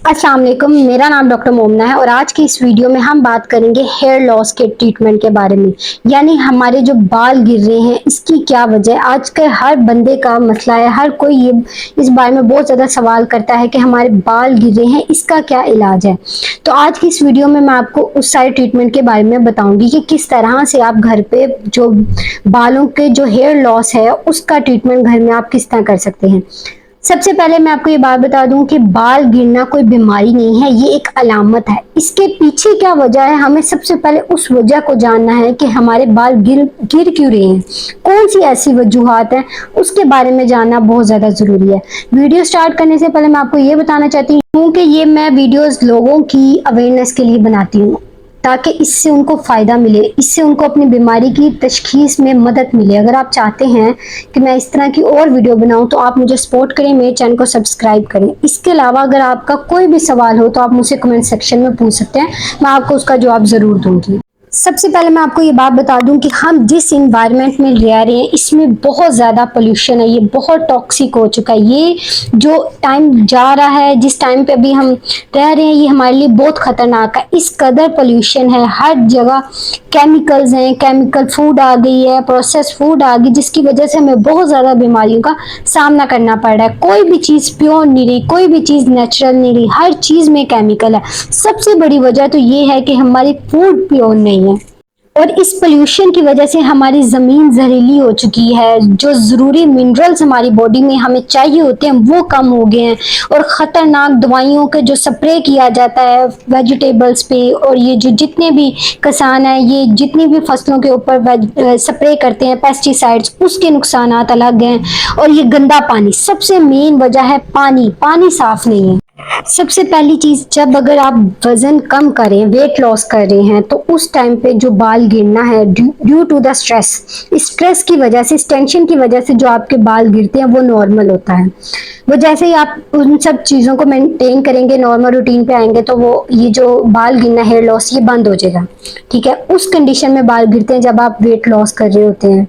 अस्सलाम वालेकुम, मेरा नाम डॉक्टर मोमना है और आज की इस वीडियो में हम बात करेंगे हेयर लॉस के ट्रीटमेंट के बारे में। यानी हमारे जो बाल गिर रहे हैं इसकी क्या वजह है। आज के हर बंदे का मसला है, हर कोई ये इस बारे में बहुत ज़्यादा सवाल करता है कि हमारे बाल गिर रहे हैं, इसका क्या इलाज है। तो आज की इस वीडियो में मैं आपको उस सारे ट्रीटमेंट के बारे में बताऊँगी कि किस तरह से आप घर पे जो बालों के जो हेयर लॉस है उसका ट्रीटमेंट घर में आप किस तरह कर सकते हैं। सबसे पहले मैं आपको ये बात बता दूं कि बाल गिरना कोई बीमारी नहीं है, ये एक अलामत है। इसके पीछे क्या वजह है, हमें सबसे पहले उस वजह को जानना है कि हमारे बाल गिर गिर क्यों रहे हैं, कौन सी ऐसी वजूहात हैं, उसके बारे में जानना बहुत ज़्यादा ज़रूरी है। वीडियो स्टार्ट करने से पहले मैं आपको ये बताना चाहती हूँ कि ये मैं वीडियोज़ लोगों की अवेयरनेस के लिए बनाती हूँ ताकि इससे उनको फ़ायदा मिले, इससे उनको अपनी बीमारी की तशखीस में मदद मिले। अगर आप चाहते हैं कि मैं इस तरह की और वीडियो बनाऊं तो आप मुझे सपोर्ट करें, मेरे चैनल को सब्सक्राइब करें। इसके अलावा अगर आपका कोई भी सवाल हो तो आप मुझसे कमेंट सेक्शन में पूछ सकते हैं, मैं आपको उसका जवाब ज़रूर दूंगी। सबसे पहले मैं आपको ये बात बता दूं कि हम जिस इन्वायरमेंट में रह रहे हैं इसमें बहुत ज़्यादा पोल्यूशन है, ये बहुत टॉक्सिक हो चुका है। ये जो टाइम जा रहा है, जिस टाइम पे अभी हम रह रहे हैं, ये हमारे लिए बहुत ख़तरनाक है। इस कदर पोल्यूशन है, हर जगह केमिकल्स हैं, केमिकल फूड आ गई है, प्रोसेस फूड आ गई, जिसकी वजह से हमें बहुत ज़्यादा बीमारियों का सामना करना पड़ रहा है। कोई भी चीज़ प्योर नहीं रही, कोई भी चीज़ नेचुरल नहीं रही, हर चीज़ में केमिकल है। सबसे बड़ी वजह तो ये है कि हमारी फूड प्योर नहीं है और इस पोल्यूशन की वजह से हमारी ज़मीन जहरीली हो चुकी है। जो ज़रूरी मिनरल्स हमारी बॉडी में हमें चाहिए होते हैं वो कम हो गए हैं और ख़तरनाक दवाइयों के जो स्प्रे किया जाता है वेजिटेबल्स पे, और ये जो जितने भी किसान हैं ये जितनी भी फसलों के ऊपर स्प्रे करते हैं पेस्टिसाइड्स, उसके नुकसानात अलग हैं। और ये गंदा पानी, सबसे मेन वजह है पानी साफ़ नहीं है। सबसे पहली चीज, जब अगर आप वजन कम करें, वेट लॉस कर रहे हैं, तो उस टाइम पे जो बाल गिरना है ड्यू टू द स्ट्रेस की वजह से, इस टेंशन की वजह से जो आपके बाल गिरते हैं वो नॉर्मल होता है। वो जैसे ही आप उन सब चीज़ों को मेंटेन करेंगे, नॉर्मल रूटीन पे आएंगे, तो वो ये जो बाल गिरना, हेयर लॉस, ये बंद हो जाएगा। ठीक है, उस कंडीशन में बाल गिरते हैं जब आप वेट लॉस कर रहे होते हैं।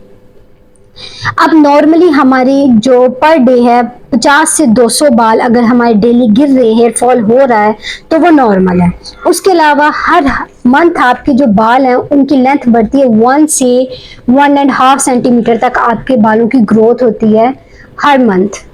अब नॉर्मली हमारी जो पर डे है 50 से 200 बाल अगर हमारे डेली गिर रहे हैं, हेयर फॉल हो रहा है, तो वो नॉर्मल है। उसके अलावा हर मंथ आपके जो बाल हैं उनकी लेंथ बढ़ती है, 1 से 1.5 सेंटीमीटर तक आपके बालों की ग्रोथ होती है हर मंथ।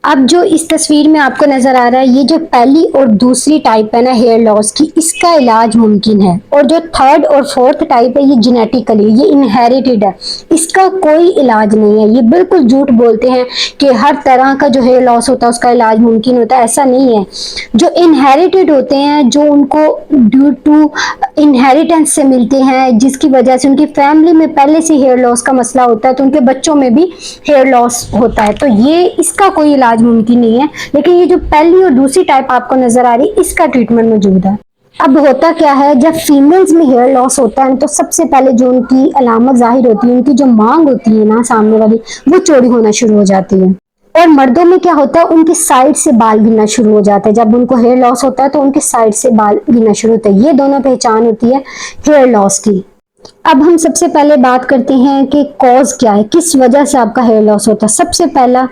अब जो इस तस्वीर में आपको नजर आ रहा है, ये जो पहली और दूसरी टाइप है ना हेयर लॉस की, इसका इलाज मुमकिन है। और जो थर्ड और फोर्थ टाइप है ये जेनेटिकली, ये इनहेरिटेड है, इसका कोई इलाज नहीं है। ये बिल्कुल झूठ बोलते हैं कि हर तरह का जो हेयर लॉस होता है उसका इलाज मुमकिन होता है, ऐसा नहीं है। जो इनहेरिटेड होते हैं, जो उनको ड्यू टू इनहेरिटेंस से मिलते हैं, जिसकी वजह से उनकी फैमिली में पहले से हेयर लॉस का मसला होता है, तो उनके बच्चों में भी हेयर लॉस होता है, तो ये इसका कोई इलाज मुमकिन नहीं है। लेकिन ये जो पहली और दूसरी टाइप आपको नजर आ रही है, इसका ट्रीटमेंट मौजूद है। अब होता क्या है, जब फीमेल्स में हेयर लॉस होता है तो सबसे पहले जो उनकी अलामत जाहिर होती है, उनकी जो मांग होती है ना सामने वाली, वो चौड़ी होना शुरू हो जाती है। और मर्दों में क्या होता है, उनकी साइड से बाल गिरना शुरू हो जाता है। जब उनको हेयर लॉस होता है तो उनके साइड से बाल गिरना शुरू होता है। ये दोनों पहचान होती है हेयर लॉस की। अब हम सबसे पहले बात करते हैं कि कॉज क्या है, किस वजह से आपका हेयर लॉस होता है। सबसे पहला,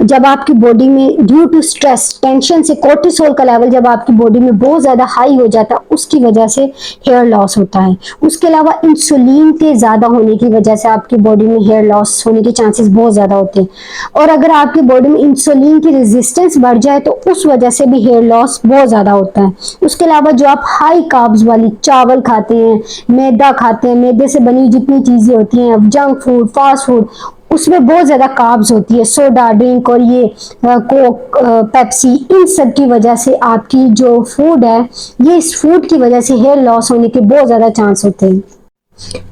जब आपकी बॉडी में ड्यू टू स्ट्रेस, टेंशन से कोर्टिसोल का लेवल जब आपकी बॉडी में बहुत ज़्यादा हाई हो जाता है, उसकी वजह से हेयर लॉस होता है। उसके अलावा इंसुलिन के ज़्यादा होने की वजह से आपकी बॉडी में हेयर लॉस होने के चांसेस बहुत ज़्यादा होते हैं। और अगर आपकी बॉडी में इंसुलिन की रेजिस्टेंस बढ़ जाए तो उस वजह से भी हेयर लॉस बहुत ज़्यादा होता है। उसके अलावा जो आप हाई कार्ब्स वाली चावल खाते हैं, मैदा खाते हैं, मैदे से बनी जितनी चीज़ें होती हैं, जंक फूड, फास्ट फूड, उसमें बहुत ज़्यादा कार्ब्स होती है, सोडा ड्रिंक और ये कोक, पेप्सी, इन सब की वजह से आपकी जो फूड है, ये इस फूड की वजह से हेयर लॉस होने के बहुत ज़्यादा चांस होते हैं।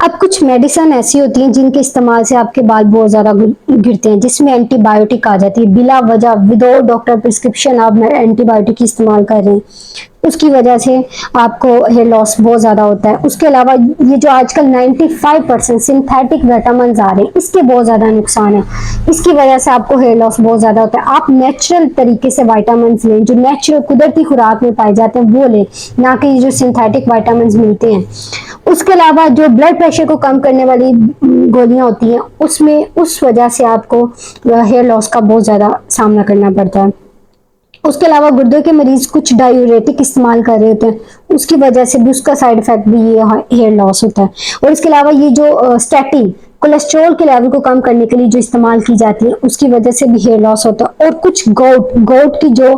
अब कुछ मेडिसिन ऐसी होती हैं जिनके इस्तेमाल से आपके बाल बहुत ज़्यादा गिरते हैं, जिसमें एंटीबायोटिक आ जाती है। बिला वजह, विदाउट डॉक्टर प्रिस्क्रिप्शन आप एंटीबायोटिक की इस्तेमाल कर रहे हैं, उसकी वजह से आपको हेयर लॉस बहुत ज़्यादा होता है। उसके अलावा ये जो आजकल 95% सिंथेटिक विटामिन आ रहे हैं, इसके बहुत ज़्यादा नुकसान है। इसकी वजह से आपको हेयर लॉस बहुत ज़्यादा होता है। आप नेचुरल तरीके से विटामिन लें, जो नेचुरल कुदरती खुराक में पाए जाते हैं वो लें, ना कि जो सिंथेटिक विटामिन मिलते हैं। उसके अलावा जो ब्लड प्रेशर को कम करने वाली गोलियां होती हैं, उसमें उस वजह से आपको हेयर लॉस का बहुत ज़्यादा सामना करना पड़ता है। उसके अलावा गुर्दे के मरीज कुछ डायूरेटिक इस्तेमाल कर रहे होते हैं, उसकी वजह से भी उसका साइड इफेक्ट भी ये हेयर लॉस होता है। और इसके अलावा ये जो स्टैटिन कोलेस्ट्रॉल के लेवल को कम करने के लिए जो इस्तेमाल की जाती है, उसकी वजह से भी हेयर लॉस होता है। और कुछ गोट की जो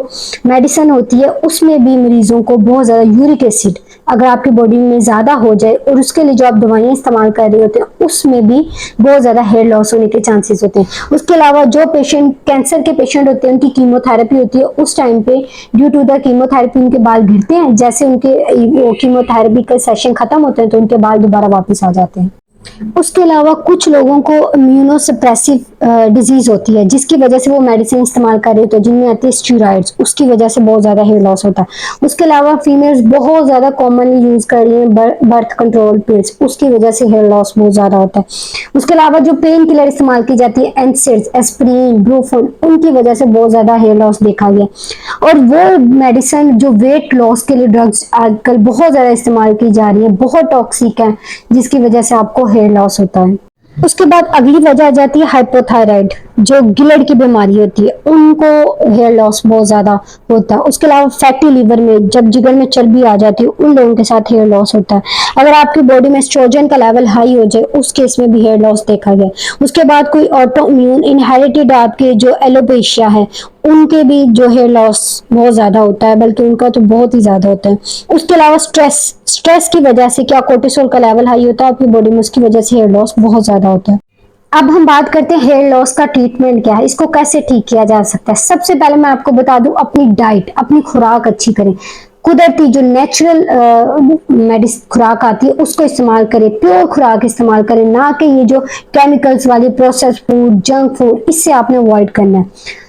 मेडिसिन होती है उसमें भी मरीजों को बहुत ज्यादा यूरिक एसिड अगर आपकी बॉडी में ज्यादा हो जाए और उसके लिए जो आप दवाइयां इस्तेमाल कर रहे होते हैं उसमें भी बहुत ज्यादा हेयर लॉस होने के चांसेस होते हैं। उसके अलावा जो पेशेंट कैंसर के पेशेंट होते हैं उनकी कीमोथेरेपी होती है, उस टाइम पे ड्यू टू द कीमोथेरेपी उनके बाल गिरते हैं, जैसे उनके कीमोथेरेपी का सेशन खत्म होते हैं तो उनके बाल दोबारा वापस आ जाते हैं। उसके अलावा कुछ लोगों को इम्यूनोसप्रेसिव डिजीज होती है जिसकी वजह से वो मेडिसिन इस्तेमाल कर रहे होते हैं जिनमें आती है स्टीरॉइड्स, उसकी वजह से बहुत ज्यादा हेयर लॉस होता है। उसके अलावा फीमेल्स बहुत ज्यादा कॉमनली यूज कर रही हैं बर्थ कंट्रोल पिल्स, उसकी वजह से हेयर लॉस बहुत ज्यादा होता है। उसके अलावा जो पेन किलर इस्तेमाल की जाती है एनसिड्स, एस्प्रिन, ब्रूफन, उनकी वजह से बहुत ज्यादा हेयर लॉस देखा गया। और वो मेडिसिन जो वेट लॉस के लिए ड्रग्स आजकल बहुत ज्यादा इस्तेमाल की जा रही है, बहुत टॉक्सिक है, जिसकी वजह से आपको हेयर लॉस होता है। उसके बाद अगली वजह आ जाती है हाइपोथायराइड, जो गिलड़ की बीमारी होती है, उनको हेयर लॉस बहुत ज्यादा होता है। उसके अलावा फैटी लीवर में जब जिगर में चर्बी आ जाती है उन लोगों के साथ हेयर लॉस होता है। अगर आपकी बॉडी में एस्ट्रोजन का लेवल हाई हो जाए उस केस में भी हेयर लॉस देखा गया। उसके बाद कोई ऑटो इम्यून इनहेरिटेड आपके जो एलोपेशिया है उनके भी जो हेयर लॉस बहुत ज्यादा होता है, बल्कि उनका तो बहुत ही ज्यादा होता है। उसके अलावा स्ट्रेस की वजह से क्या कोर्टिसोल का लेवल हाई होता है आपकी बॉडी में, उसकी वजह से हेयर लॉस बहुत ज्यादा होता है। अब हम बात करते हैं हेयर लॉस का ट्रीटमेंट क्या है, इसको कैसे ठीक किया जा सकता है। सबसे पहले मैं आपको बता दूं, अपनी डाइट, अपनी खुराक अच्छी करें, कुदरती जो नेचुरल खुराक आती है उसको इस्तेमाल करें, प्योर खुराक इस्तेमाल करें, ना कि ये जो केमिकल्स वाली प्रोसेस्ड फूड, जंक फूड, इससे आपने अवॉइड करना है।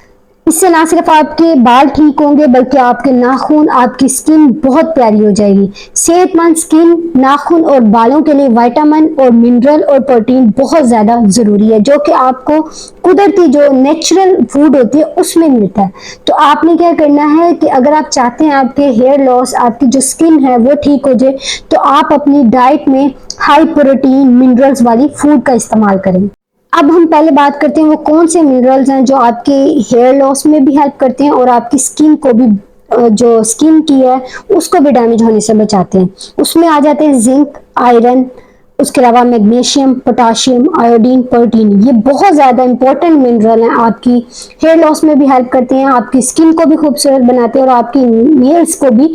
इससे ना सिर्फ आपके बाल ठीक होंगे बल्कि आपके नाखून, आपकी स्किन बहुत प्यारी हो जाएगी। सेहतमंद स्किन, नाखून और बालों के लिए विटामिन और मिनरल और प्रोटीन बहुत ज्यादा जरूरी है, जो कि आपको कुदरती जो नेचुरल फूड होती है उसमें मिलता है। तो आपने क्या करना है कि अगर आप चाहते हैं आपके हेयर लॉस, आपकी जो स्किन है वो ठीक हो जाए, तो आप अपनी डाइट में हाई प्रोटीन मिनरल्स वाली फूड का इस्तेमाल करें। अब हम पहले बात करते हैं वो कौन से मिनरल्स हैं जो आपके हेयर लॉस में भी हेल्प करते हैं और आपकी स्किन को भी, जो स्किन की है उसको भी डैमेज होने से बचाते हैं। उसमें आ जाते हैं जिंक, आयरन, उसके अलावा मैग्नीशियम, पोटाशियम, आयोडीन, प्रोटीन। ये बहुत ज्यादा इंपॉर्टेंट मिनरल हैं, आपकी हेयर लॉस में भी हेल्प करते हैं, आपकी स्किन को भी खूबसूरत बनाते हैं और आपकी नेल्स को भी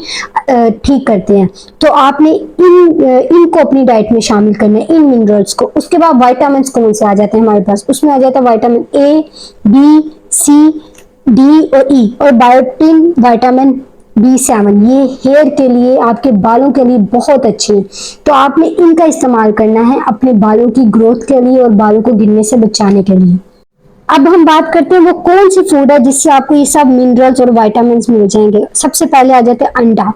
ठीक करते हैं। तो आपने इनको अपनी डाइट में शामिल करना है, इन मिनरल्स को। उसके बाद विटामिन कौन से आ जाते हैं हमारे पास, उसमें आ जाता है vitamin A, B, C, D और ई, और बायोटिन, विटामिन B7, ये हेयर के लिए, आपके बालों के लिए बहुत अच्छे हैं। तो आपने इनका इस्तेमाल करना है अपने बालों की ग्रोथ के लिए और बालों को गिरने से बचाने के लिए। अब हम बात करते हैं वो कौन सी फूड है जिससे आपको ये सब मिनरल्स और विटामिन मिल जाएंगे। सबसे पहले आ जाते हैं अंडा,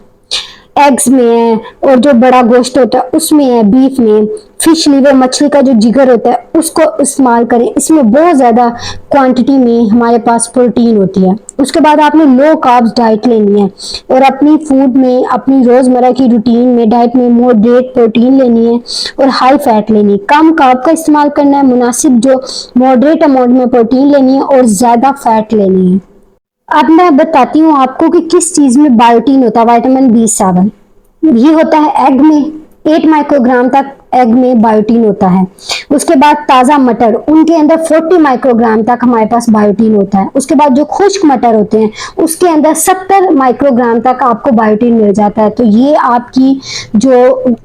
एग्स में है, और जो बड़ा गोश्त होता है उसमें है, बीफ में, फिश लीवर, मछली का जो जिगर होता है उसको इस्तेमाल करें, इसमें बहुत ज्यादा क्वांटिटी में हमारे पास प्रोटीन होती है। उसके बाद आपने लो कार्ब्स डाइट लेनी है और अपनी फूड में, अपनी रोजमर्रा की रूटीन में डाइट में मॉडरेट प्रोटीन लेनी है और हाई फैट लेनी है। कम कार्ब का इस्तेमाल करना है, मुनासिब जो मॉडरेट अमाउंट में प्रोटीन लेनी है और ज्यादा फैट लेनी है। अब मैं बताती हूँ आपको कि किस चीज में बायोटीन होता है, विटामिन B7। ये होता है एग में, 8 माइक्रोग्राम तक एग में बायोटीन होता है। उसके बाद ताजा मटर, उनके अंदर 40 माइक्रोग्राम तक हमारे पास बायोटीन होता है। उसके बाद जो खुश्क मटर होते हैं उसके अंदर 70 माइक्रोग्राम तक आपको बायोटीन मिल जाता है। तो ये आपकी जो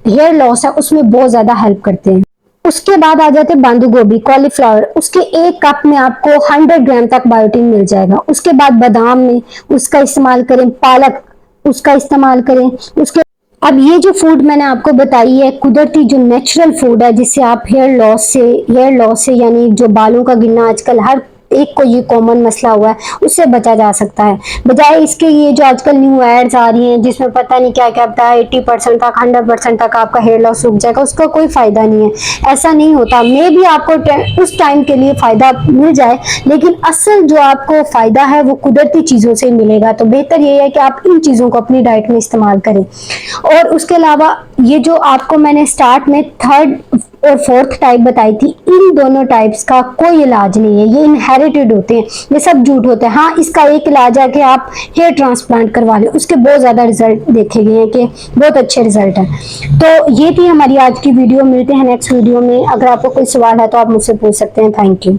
हेयर लॉस है उसमें बहुत ज्यादा हेल्प करते हैं। उसके बाद आ जाते हैं बंद गोभी, कॉलीफ्लावर, उसके 1 कप में आपको 100 ग्राम तक बायोटीन मिल जाएगा। उसके बाद बादाम में उसका इस्तेमाल करें, पालक उसका इस्तेमाल करें। उसके अब ये जो फूड मैंने आपको बताई है कुदरती जो नेचुरल फूड है, जिससे आप हेयर लॉस से यानी जो बालों का गिरना आजकल हर एक को ये कॉमन मसला हुआ है, उससे बचा जा सकता है। बजाय इसके ये जो आजकल न्यू एड्स आ रही हैं जिसमें पता नहीं क्या क्या बताया 80% तक 100% तक आपका हेयर लॉस रुक जाएगा, उसका कोई फायदा नहीं है। ऐसा नहीं होता। मे भी आपको उस टाइम के लिए फायदा मिल जाए, लेकिन असल जो आपको फायदा है वो कुदरती चीजों से मिलेगा। तो बेहतर ये है कि आप इन चीजों को अपनी डाइट में इस्तेमाल करें। और उसके अलावा ये जो आपको मैंने स्टार्ट में 3rd और फोर्थ टाइप बताई थी, इन दोनों टाइप्स का कोई इलाज नहीं है, ये इनहेरिटेड होते हैं, ये सब झूठ होता है। हाँ, इसका एक इलाज है कि आप हेयर ट्रांसप्लांट करवा लें, उसके बहुत ज्यादा रिजल्ट देखे गए हैं कि बहुत अच्छे रिजल्ट हैं। तो ये थी हमारी आज की वीडियो, मिलते हैं नेक्स्ट वीडियो में। अगर आपको कोई सवाल है तो आप मुझसे पूछ सकते हैं। Thank you.